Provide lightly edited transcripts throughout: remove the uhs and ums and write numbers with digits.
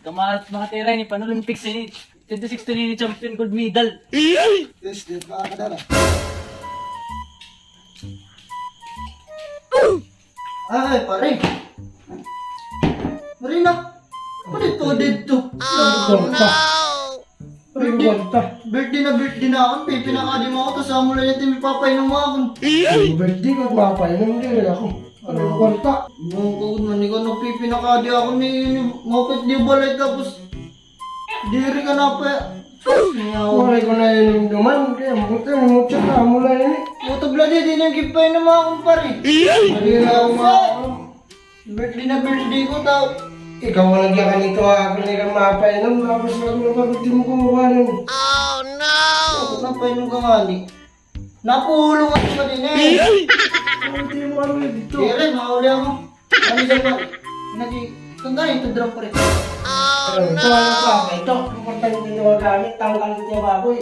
Kamarat mga tira ni Pan-Olympics ni 2016 ni champion gold medal. Yes, di ba kadara? Ay, pare. Marina. Ano dito? Birthday na ako. Pinakadi mo ako. Kasama mo lang yung pipapainom mo ako. Birthday ko, mapainom din ako. Ano yung kwarta? Nung man, ikaw nung pipinakadi ako ni Mopet di balay tapos diri ka na pa. Kuray ko na yun duman, kaya mucha na mula yun eh. Puto bladi din yung kipay na mga kumpare. Marina ako Birthday ko daw. Ikaw walang yakan nito ako na ikaw mapainom, tapos bakit di mo kumuha nun? Ako na painom ka nga ni. Napulong ako pa din eh. Bakit di mo ano dito? Diri, mahuli ako. Ano dyan ba? Kung gano'n ito drop pa rin. Ito ano pa, ito, ang kwarta nito na magamit, tanggal niya baboy.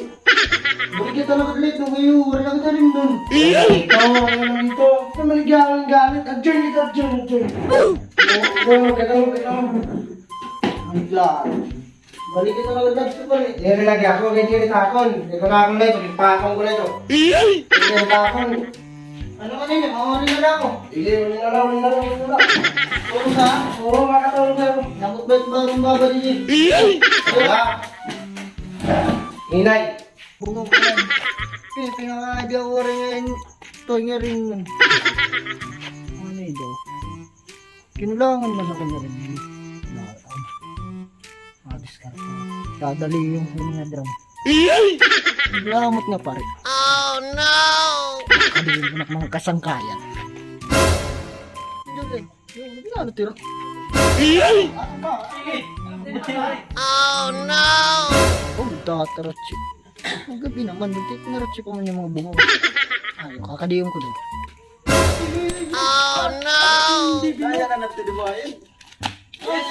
Bakit kita nakadlate nung kayo? Wala ka rin dun. Ito, ano dito, ito maligyan ang gamit, adjourn ito, adjourn. Ganun. Ang klaro. Balik kita nakadlate pa rin. Diri lagi ako, ganyan takon. Hindi ko na ako na ito, ipakong ko na ito. Hindi takon. Ano kanina? Mawali na ako. Hindi, wala na lang. Tulong ka? Oo, makatulong sa'yo. Nakot ba yung babali niya? Wala. Inay. Bungo ko lang. Pinakakadi ako rin ngayon. Ito nga rin. Ano ito? Kinulangan ba sa kanya rin? Madiskarte. Dadali yung kanya drum. Lamot nga pare. Oh no! Kadihin ko na mga kasangkayan. Hindi ano tira? Ano ba? Oh no! Oh, dataratsi. Ang gabi naman, naratsi pa man yung mga bungo. Ay, kakadihin ko din. Oh no! Kaya na natin dibayin. Yes,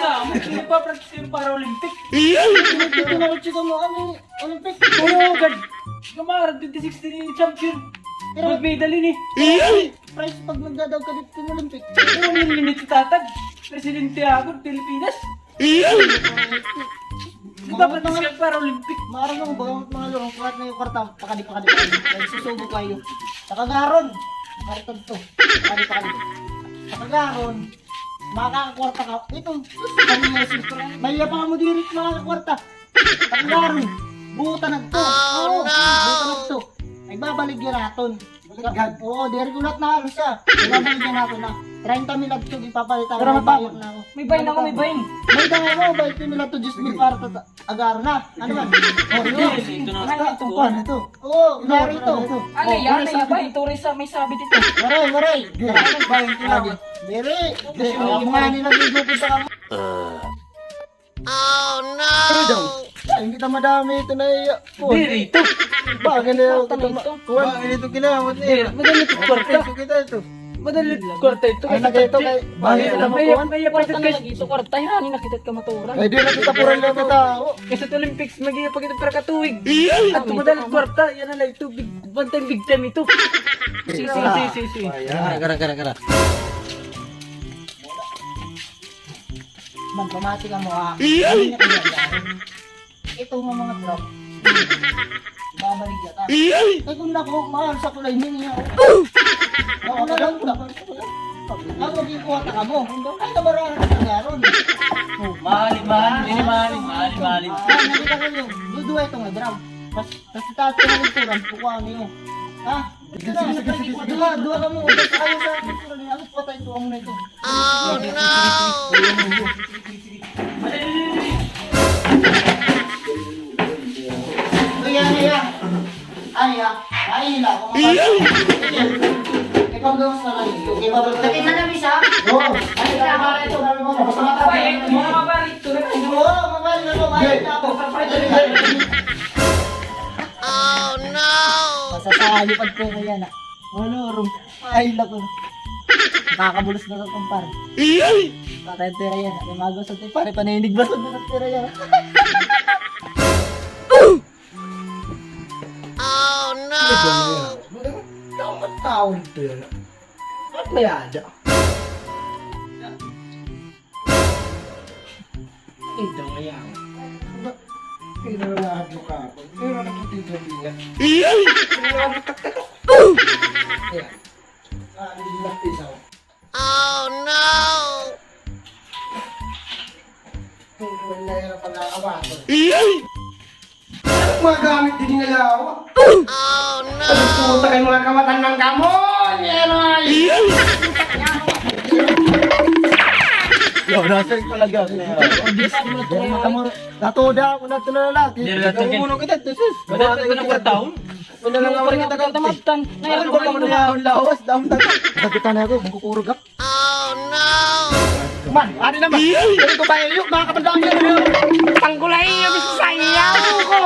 nagpa-practice yung Paralympic. Dito naratsi ka mo kami. Olympic. Oo, God. Kamarat 2016 ni champion gold medal ni. Price pag nagdadaw ka dito ng Olympic. Pero minit si Tatag. Presidente ako ng Pilipinas. Nagpa-practice yung Paralympic. Maarang mo ba mga lorong kurat na yung kwarta? Pakadi. Susubo kayo. Sakagaron. Karitag to. Pakadi. Sakagaron. Makakakwarta ka. Ito. May pa mo dirit makakakwarta. Sakagaron. Buta na to. Oo. Buta na to. Nagbabalik yung raton. Oo, diri ko lahat na halos siya. Nagbabalik yung raton na. 30 mil at ito ipapalitan. Pero Bayad na ako. may bain ako, may bain. May dangay mo, 20 mil at ito. Diyos mil para agar na. Ano ba? Oh, Ito na. Basta, kuhan ito. Oo, inari ito. Ano yan? Ano ba? Ito rin sa may sabi dito. Maray. Bayan ko lang. Dere. Mga nila gugupit sa kamo. Oh no! Ay, hindi kita madami ito na iya. Diri ito. Bagay na yung Tama ito. kuhan. Ito kinamot niya. Madali ito kwarta. Kita ito. Madali kwarta ito. Ay, nagay ito kay... Bagay ito na makuhan. May pakitat ka ito kwarta. Hani nakitat ka maturan. Ay, di na kita puran lang kita. Kasi sa Olympics, mag-iya pa kita para katuwig. At madali kwarta. Yan na lang ito. One time big time ito. Si. Gara. Magpamati ka mo ah. Ito nga mga drop. Babalik yata. Eh kung nako, mahal sa kulay niya. Ako na lang. Ako magkikuha ka mo. Ay nabaraan ka na garon. Mahalin. Nakita ko yung duduwa ito nga drop. Tapos tato na rin turan. Kukuha niyo. Ha? Dua ka mo. Tapos ayaw sa turan niya. Ako patay ito ang na ito. Oh no! Ay, hila ako. Ikaw gawas na lang ito. Nakita na bisa? Oo. Ay, para ito. Basta matapay. Mga mabalik ito. Oo, mabalik na ito. Ay, ako. Oh, no! Masasalipad ko kaya na. Ano, rum. Ay, lako. Nakakabulos na sa kumpare. Patay-tira yan. Ay, magusot eh. Pare, paninig basod na sa tira yan. Dapat tao nito yan. At mayada. Ito kaya. Pero lahat mo ka ako. Pero nakapatid ang bigat. Hindi na pisaw. Oh no! Wala yan ang pag-aawato. Mga gamit din nila ako. Oh no! Puta kayo mga kawatan ng gamon! Yan ay! Yo, nasa yung talaga. Natuda ako na tulala. Kumuno kita, sus. Wala ka ng kwartaon. Wala lang ako rin tagal tamatan. Ngayon ko lang na lawas, daon tayo. Nakita na ako, magkukurog ka. Oh no! Man, ano naman? Ito ba yun? Mga kapandang yun. Tanggulay yung sayaw ko.